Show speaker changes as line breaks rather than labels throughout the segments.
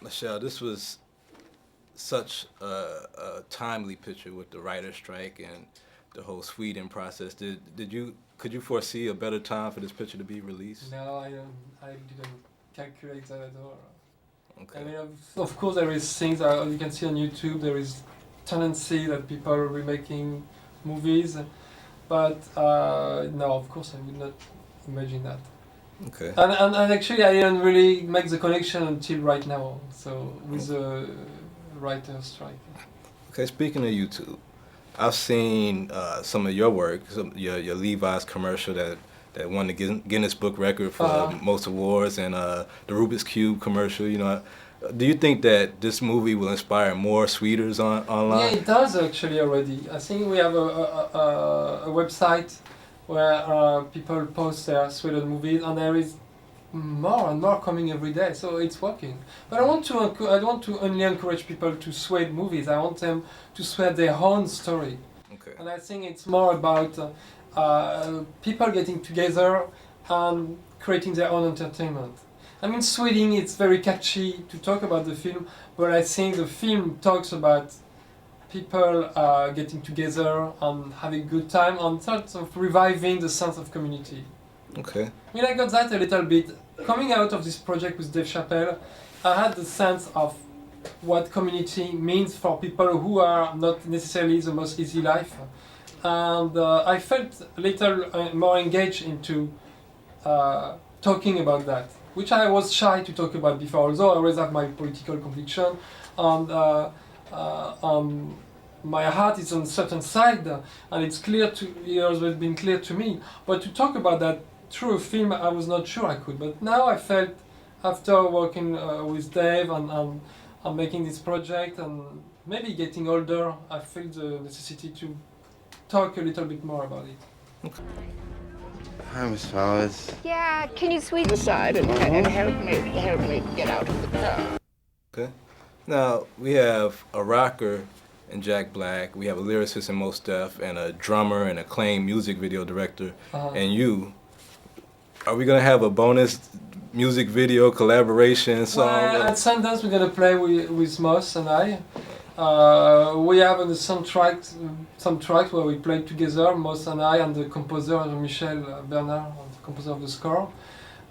Michel, this was such a timely picture with the writer's strike and the whole Sweden process. Could you foresee a better time for this picture to be released?
No, I didn't calculate that at all.
Okay.
I mean, of course, there is things you can see on YouTube. There is tendency that people are remaking movies, but no, of course, I would not imagine that.
Okay.
And actually, I didn't really make the connection until right now. So with the writer's strike.
Okay. Speaking of YouTube, I've seen some of your work, your Levi's commercial that won the Guinness Book record for most awards, and the Rubik's Cube commercial. You know, do you think that this movie will inspire more Sweders online?
Yeah, it does actually already. I think we have a website where people post their Sweden movies, and there is more and more coming every day. So it's working. But I don't want to only encourage people to Swede movies. I want them to Swede their own story.
Okay.
And I think it's more about people getting together and creating their own entertainment. I mean, Sweden, it's very catchy to talk about the film, but I think the film talks about people getting together and having a good time and sort of reviving the sense of community.
Okay.
I mean, I got that a little bit. Coming out of this project with Dave Chappelle, I had the sense of what community means for people who are not necessarily the most easy life. And I felt a little more engaged into talking about that, which I was shy to talk about before, although I always have my political conviction. And my heart is on a certain side, and it has always been clear to me. But to talk about that through a film, I was not sure I could. But now I felt, after working with Dave and making this project, and maybe getting older, I feel the necessity to talk a little bit more about it.
Okay.
Hi, Miss Flowers.
Yeah, can you sweep aside and help me get out of the car?
Okay. Now we have a rocker in Jack Black. We have a lyricist in Mos Def, and a drummer and acclaimed music video director, and you. Are we gonna have a bonus music video collaboration song?
Well, at Sundance we're gonna play with Mos and I. We have on the some tracks where we played together, Mos and I, and the composer Michel Bernard, the composer of the score.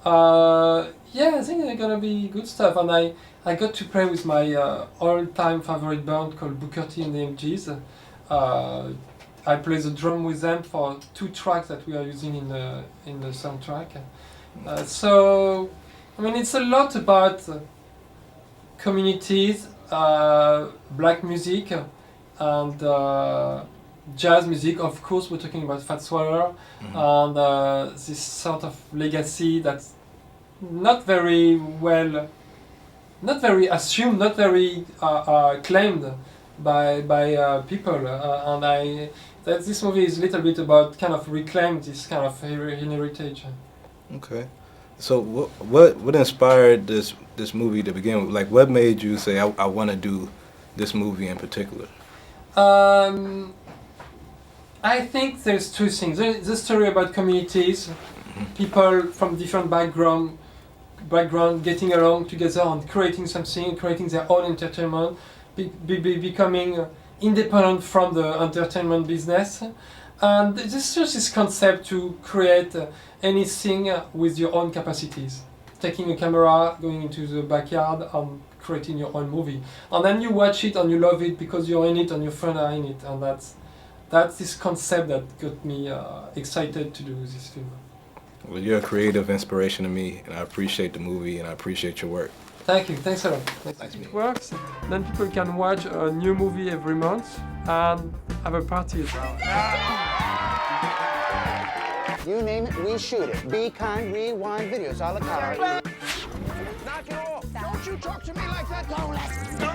Yeah, I think they're gonna be good stuff, and I got to play with my all-time favorite band called Booker T and the MGs. I play the drum with them for 2 tracks that we are using in the soundtrack. So, I mean, it's a lot about communities, black music, and jazz music. Of course, we're talking about Fats Waller, and this sort of legacy that's not very assumed, not very claimed by people, and that this movie is a little bit about kind of reclaim this kind of heritage.
Okay. So what inspired this movie to begin with? Like, what made you say, I want to do this movie in particular?
I think there's 2 things. There's the story about communities, people from different background getting along together and creating something, creating their own entertainment, becoming independent from the entertainment business. And there's just this concept to create anything with your own capacities. Taking a camera, going into the backyard and creating your own movie. And then you watch it and you love it because you're in it and your friends are in it. And that's this concept that got me excited to do this film.
Well, you're a creative inspiration to me, and I appreciate the movie, and I appreciate your work.
Thank you. Thanks a lot.
Nice
It works. Then people can watch a new movie every month and have a party as well.
You name it, we shoot it. Be kind, rewind videos, a la carte. Knock it off! Don't you talk to me like that, don't let... No!